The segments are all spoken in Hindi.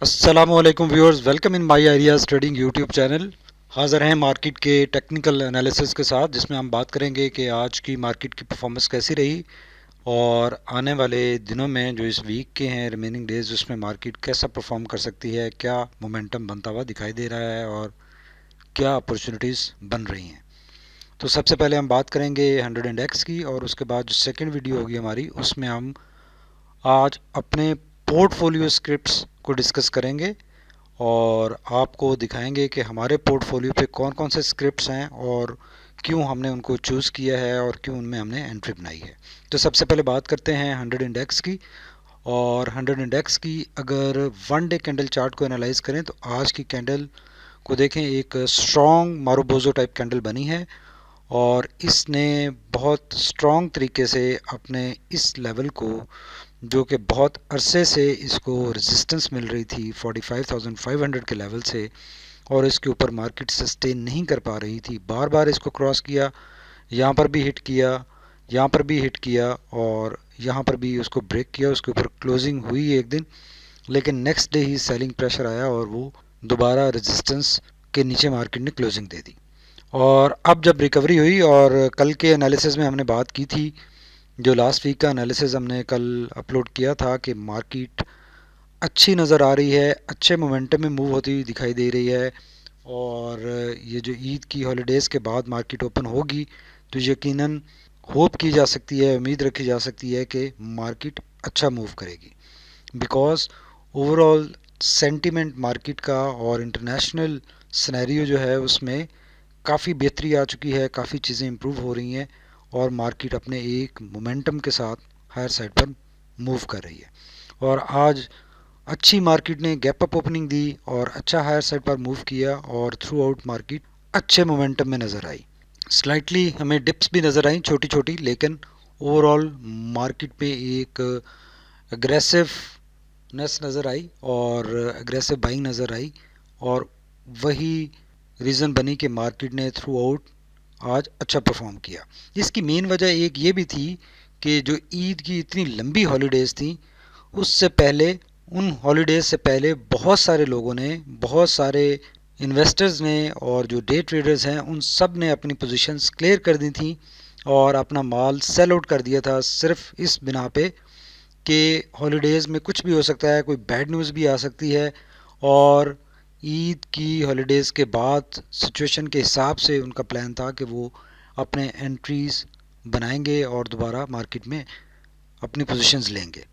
अस्सलामुअलैकुम viewers, welcome in my ideas trading YouTube channel. हाज़िर हैं मार्केट के टेक्निकल एनालिसिस के साथ, जिसमें हम बात करेंगे कि आज की मार्केट की परफॉर्मेंस कैसी रही और आने वाले दिनों में जो इस वीक के हैं रिमेनिंग डेज, उसमें मार्केट कैसा परफॉर्म कर सकती है, क्या मोमेंटम बनता हुआ दिखाई दे रहा है और क्या अपॉर्चुनिटीज़ बन रही हैं। तो सबसे पहले हम बात करेंगे 100 इंडेक्स की, और उसके बाद जो सेकेंड वीडियो होगी हमारी, उसमें हम आज अपने पोर्टफोलियो स्क्रिप्ट्स को डिस्कस करेंगे और आपको दिखाएंगे कि हमारे पोर्टफोलियो पे कौन कौन से स्क्रिप्ट्स हैं और क्यों हमने उनको चूज़ किया है और क्यों उनमें हमने एंट्री बनाई है। तो सबसे पहले बात करते हैं 100 इंडेक्स की। और 100 इंडेक्स की अगर वन डे कैंडल चार्ट को एनालाइज करें तो आज की कैंडल को देखें, एक स्ट्रॉन्ग मारूबोजो टाइप कैंडल बनी है और इसने बहुत स्ट्रॉन्ग तरीके से अपने इस लेवल को, जो कि बहुत अरसे से इसको रेजिस्टेंस मिल रही थी 45,500 के लेवल से, और इसके ऊपर मार्केट सस्टेन नहीं कर पा रही थी, बार बार इसको क्रॉस किया, यहाँ पर भी हिट किया, यहाँ पर भी हिट किया और यहाँ पर भी उसको ब्रेक किया। उसके ऊपर क्लोजिंग हुई एक दिन, लेकिन नेक्स्ट डे ही सेलिंग प्रेशर आया और वो दोबारा रेजिस्टेंस के नीचे मार्केट ने क्लोजिंग दे दी। और अब जब रिकवरी हुई, और कल के एनालिसिस में हमने बात की थी, जो लास्ट वीक का एनालिसिस हमने कल अपलोड किया था, कि मार्केट अच्छी नज़र आ रही है, अच्छे मोमेंटम में मूव होती हुई दिखाई दे रही है, और ये जो ईद की हॉलीडेज़ के बाद मार्केट ओपन होगी तो यकीनन होप की जा सकती है, उम्मीद रखी जा सकती है कि मार्केट अच्छा मूव करेगी। बिकॉज ओवरऑल सेंटीमेंट मार्केट का और इंटरनेशनल सिनेरियो जो है उसमें काफ़ी बेहतरी आ चुकी है, काफ़ी चीज़ें इंप्रूव हो रही हैं और मार्केट अपने एक मोमेंटम के साथ हायर साइड पर मूव कर रही है। और आज अच्छी मार्केट ने गैप अप ओपनिंग दी और अच्छा हायर साइड पर मूव किया और थ्रू आउट मार्केट अच्छे मोमेंटम में नज़र आई। स्लाइटली हमें डिप्स भी नज़र आई छोटी छोटी, लेकिन ओवरऑल मार्केट पे एक अग्रेसिवनेस नज़र आई और अग्रेसिव बाइंग नज़र आई, और वही रीज़न बनी कि मार्केट ने थ्रू आउट आज अच्छा परफॉर्म किया। इसकी मेन वजह एक ये भी थी कि जो ईद की इतनी लंबी हॉलीडेज़ थी, उससे पहले, उन हॉलीडेज़ से पहले बहुत सारे लोगों ने, बहुत सारे इन्वेस्टर्स ने और जो डे ट्रेडर्स हैं उन सब ने अपनी पोजीशंस क्लियर कर दी थी और अपना माल सेल आउट कर दिया था, सिर्फ इस बिना पे कि हॉलीडेज़ में कुछ भी हो सकता है, कोई बैड न्यूज़ भी आ सकती है, और ईद की हॉलीडेज़ के बाद सिचुएशन के हिसाब से उनका प्लान था कि वो अपने एंट्रीज़ बनाएंगे और दोबारा मार्केट में अपनी पोजीशंस लेंगे।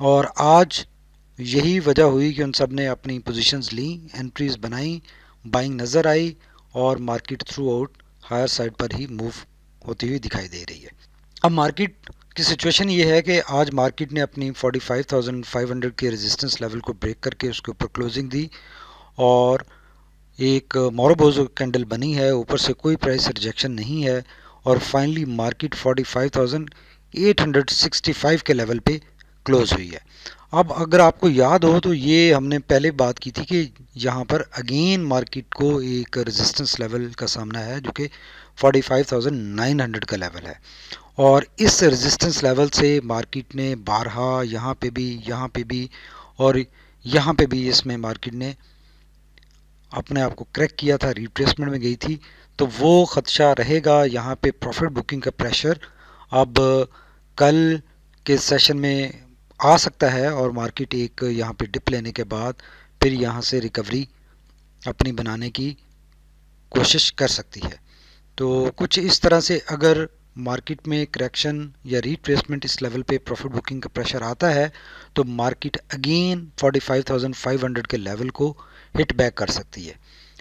और आज यही वजह हुई कि उन सब ने अपनी पोजीशंस ली, एंट्रीज बनाई, बाइंग नज़र आई और market throughout higher side पर ही मूव होती हुई दिखाई दे रही है। अब मार्केट की सिचुएशन ये है कि आज मार्केट ने अपनी 45,500 के रेजिस्टेंस लेवल को ब्रेक करके उसके ऊपर क्लोजिंग दी और एक मोरोबोजो कैंडल बनी है, ऊपर से कोई प्राइस रिजेक्शन नहीं है, और फाइनली मार्केट 45,865 के लेवल पे क्लोज हुई है। अब अगर आपको याद हो तो ये हमने पहले बात की थी कि यहाँ पर अगेन मार्केट को एक रेजिस्टेंस लेवल का सामना है, जो कि 45,900 का लेवल है, और इस रेजिस्टेंस लेवल से मार्केट ने बारहा यहाँ पे भी, यहाँ पे भी और यहाँ पे भी इसमें मार्केट ने अपने आप को क्रैक किया था, रिट्रेसमेंट में गई थी। तो वो खदशा रहेगा, यहाँ पे प्रॉफिट बुकिंग का प्रेशर अब कल के सेशन में आ सकता है और मार्केट एक यहाँ पे डिप लेने के बाद फिर यहाँ से रिकवरी अपनी बनाने की कोशिश कर सकती है। तो कुछ इस तरह से अगर मार्केट में करेक्शन या रिट्रेसमेंट इस लेवल पे प्रॉफिट बुकिंग का प्रेशर आता है तो मार्केट अगेन 45,500 के लेवल को हिट बैक कर सकती है।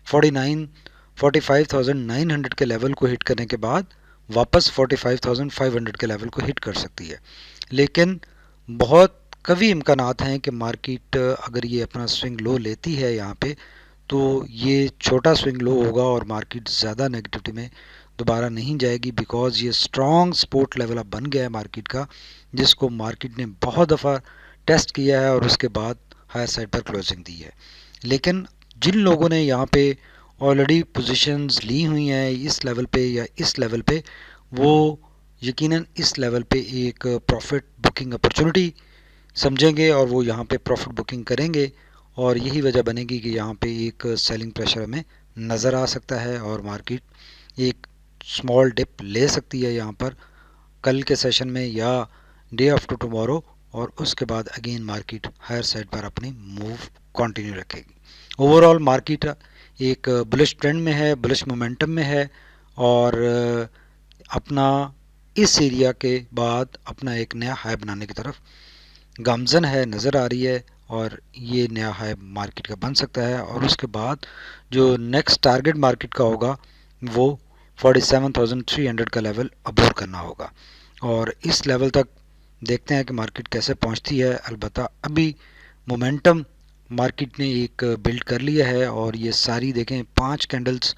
45,900 के लेवल को हिट करने के बाद वापस 45,500 के लेवल को हिट कर सकती है, लेकिन बहुत कभी इम्कानात हैं कि मार्केट अगर ये अपना स्विंग लो लेती है यहाँ पे, तो ये छोटा स्विंग लो होगा और मार्केट ज़्यादा नेगेटिविटी में दोबारा नहीं जाएगी, बिकॉज ये स्ट्रॉन्ग सपोर्ट लेवल अब बन गया है मार्केट का, जिसको मार्केट ने बहुत दफ़ा टेस्ट किया है और उसके बाद हायर साइड पर क्लोजिंग दी है। लेकिन जिन लोगों ने यहाँ पे ऑलरेडी पोजीशंस ली हुई हैं इस लेवल पे या इस लेवल पे, वो यकीनन इस लेवल पे एक प्रॉफिट बुकिंग अपॉर्चुनिटी समझेंगे और वो यहाँ पे प्रॉफिट बुकिंग करेंगे और यही वजह बनेगी कि यहाँ पे एक सेलिंग प्रेशर हमें नज़र आ सकता है और मार्केट एक स्मॉल डिप ले सकती है यहाँ पर कल के सेशन में या डे आफ्टर टुमारो, और उसके बाद अगेन मार्केट हायर साइड पर अपनी मूव कंटिन्यू रखेगी। ओवरऑल मार्केट एक बुलिश ट्रेंड में है, बुलिश मोमेंटम में है, और अपना इस एरिया के बाद अपना एक नया हाई बनाने की तरफ गामजन है, नज़र आ रही है, और ये नया हाई मार्केट का बन सकता है। और उसके बाद जो नेक्स्ट टारगेट मार्केट का होगा वो 47,300 का लेवल अबोर करना होगा, और इस लेवल तक देखते हैं कि मार्केट कैसे पहुंचती है। अलबत्ता अभी मोमेंटम मार्केट ने एक बिल्ड कर लिया है, और ये सारी देखें 5 कैंडल्स,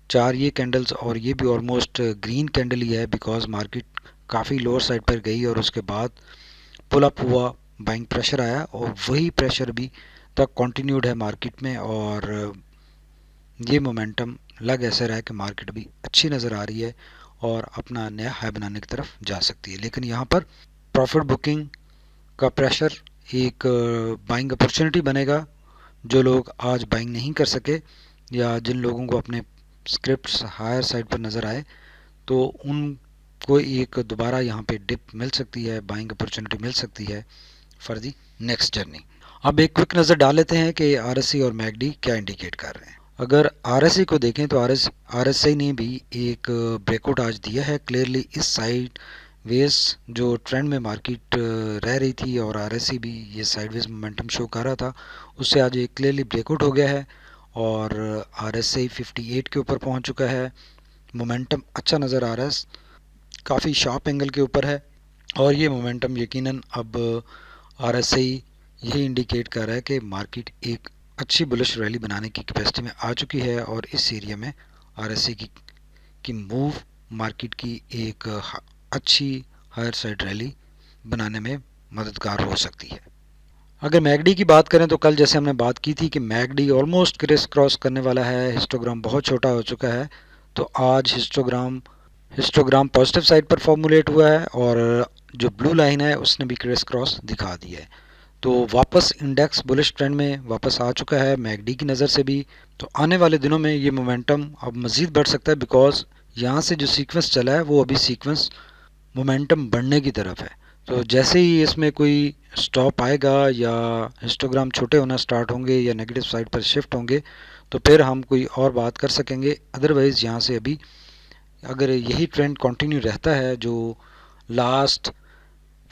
4 ये कैंडल्स और ये भी ऑलमोस्ट ग्रीन कैंडल ही है, बिकॉज मार्केट काफ़ी लोअर साइड पर गई और उसके बाद पुल अप हुआ, बाइंग प्रेशर आया, और वही प्रेशर भी तक कंटिन्यूड है मार्केट में। और ये मोमेंटम लग ऐसा रहा है कि मार्केट अभी अच्छी नज़र आ रही है और अपना नया हाई बनाने की तरफ जा सकती है। लेकिन यहाँ पर प्रॉफिट बुकिंग का प्रेशर एक बाइंग अपॉर्चुनिटी बनेगा। जो लोग आज बाइंग नहीं कर सके या जिन लोगों को अपने स्क्रिप्ट्स हायर साइड पर नज़र आए, तो उनको एक दोबारा यहाँ पे डिप मिल सकती है, बाइंग अपॉर्चुनिटी मिल सकती है फॉर दी नेक्स्ट जर्नी। अब एक क्विक नज़र डाल लेते हैं कि आरएससी और मैकडी क्या इंडिकेट कर रहे हैं। अगर आरएससी को देखें तो आरएससी ने भी एक ब्रेकआउट आज दिया है क्लियरली इस साइड वेज जो ट्रेंड में मार्केट रह रही थी, और आरएससी भी ये साइडवेज मोमेंटम शो कर रहा था, उससे आज एक क्लियरली ब्रेकआउट हो गया है और आरएससी 58 के ऊपर पहुंच चुका है। मोमेंटम अच्छा नज़र आ रहा है, काफ़ी शार्प एंगल के ऊपर है, और ये मोमेंटम यकीनन अब आरएसआई यही इंडिकेट कर रहा है कि मार्केट एक अच्छी बुलिश रैली बनाने की कैपेसिटी में आ चुकी है, और इस एरिया में आरएसआई की मूव मार्केट की एक अच्छी हायर साइड रैली बनाने में मददगार हो सकती है। अगर मैगडी की बात करें तो कल जैसे हमने बात की थी कि मैगडी ऑलमोस्ट क्रिस क्रॉस करने वाला है, हिस्टोग्राम बहुत छोटा हो चुका है, तो आज हिस्टोग्राम पॉजिटिव साइड पर फॉर्मुलेट हुआ है, और जो ब्लू लाइन है उसने भी क्रिस क्रॉस दिखा दी है। तो वापस इंडेक्स बुलिश ट्रेंड में वापस आ चुका है मैगडी की नज़र से भी। तो आने वाले दिनों में ये मोमेंटम अब मज़ीद बढ़ सकता है, बिकॉज यहाँ से जो सीक्वेंस चला है वो अभी सीक्वेंस मोमेंटम बढ़ने की तरफ है। तो जैसे ही इसमें कोई स्टॉप आएगा या हिस्टोग्राम छोटे होना स्टार्ट होंगे या नेगेटिव साइड पर शिफ्ट होंगे, तो फिर हम कोई और बात कर सकेंगे। अदरवाइज़ यहाँ से अभी अगर यही ट्रेंड कंटिन्यू रहता है जो लास्ट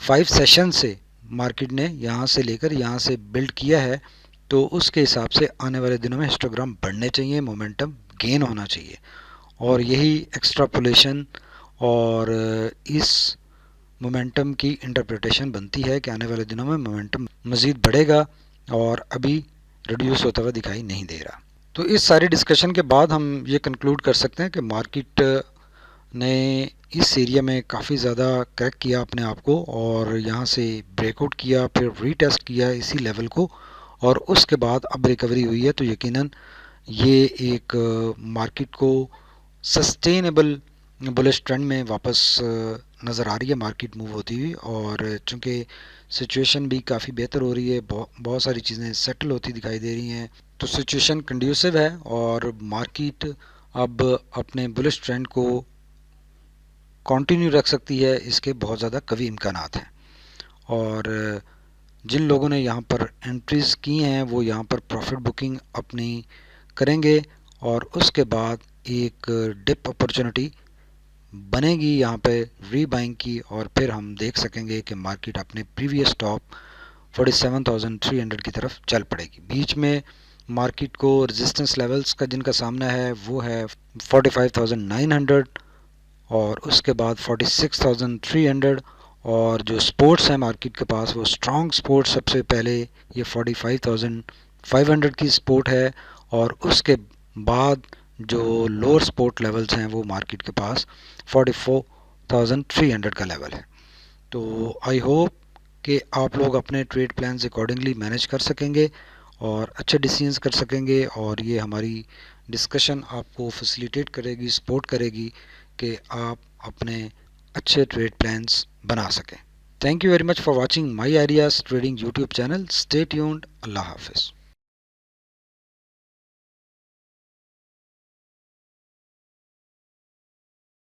5 सेशन से मार्केट ने यहाँ से लेकर यहाँ से बिल्ड किया है, तो उसके हिसाब से आने वाले दिनों में हिस्टोग्राम बढ़ने चाहिए, मोमेंटम गेन होना चाहिए, और यही एक्स्ट्रापोलेशन और इस मोमेंटम की इंटरप्रिटेशन बनती है कि आने वाले दिनों में मोमेंटम मज़ीद बढ़ेगा और अभी रिड्यूस होता हुआ दिखाई नहीं दे रहा। तो इस सारी डिस्कशन के बाद हम ये कंक्लूड कर सकते हैं कि मार्केट ने इस एरिया में काफ़ी ज़्यादा क्रैक किया अपने आप को, और यहाँ से ब्रेकआउट किया, फिर रीटेस्ट किया इसी लेवल को, और उसके बाद अब रिकवरी हुई है। तो यकीनन ये एक मार्केट को सस्टेनेबल बुलिश ट्रेंड में वापस नज़र आ रही है मार्केट मूव होती हुई, और चूँकि सिचुएशन भी काफ़ी बेहतर हो रही है, बहुत सारी चीज़ें सेटल होती दिखाई दे रही हैं, तो सिचुएशन कंड्यूसिव है और मार्केट अब अपने बुलिश ट्रेंड को कंटिन्यू रख सकती है, इसके बहुत ज़्यादा कवी इम्कानात हैं। और जिन लोगों ने यहाँ पर एंट्रीज़ की हैं वो यहाँ पर प्रॉफिट बुकिंग अपनी करेंगे, और उसके बाद एक डिप अपॉर्चुनिटी बनेगी यहाँ पे रीबाइंग की, और फिर हम देख सकेंगे कि मार्केट अपने प्रीवियस टॉप 47,300 की तरफ चल पड़ेगी। बीच में मार्केट को रेजिस्टेंस लेवल्स का जिनका सामना है वो है 45,900, और उसके बाद 46,300, और जो स्पोर्ट्स है मार्केट के पास वो स्ट्रॉन्ग स्पोर्ट सबसे पहले ये 45,500 की सपोर्ट है, और उसके बाद जो लोअर सपोर्ट लेवल्स हैं वो मार्केट के पास 44,300 का लेवल है। तो आई होप कि आप लोग अपने ट्रेड प्लान्स अकॉर्डिंगली मैनेज कर सकेंगे और अच्छे डिसीजंस कर सकेंगे, और ये हमारी डिस्कशन आपको फैसिलिटेट करेगी, सपोर्ट करेगी कि आप अपने अच्छे ट्रेड प्लान्स बना सकें। Thank you very much for watching my ideas trading YouTube channel. Stay tuned. अल्लाह हाफिज़।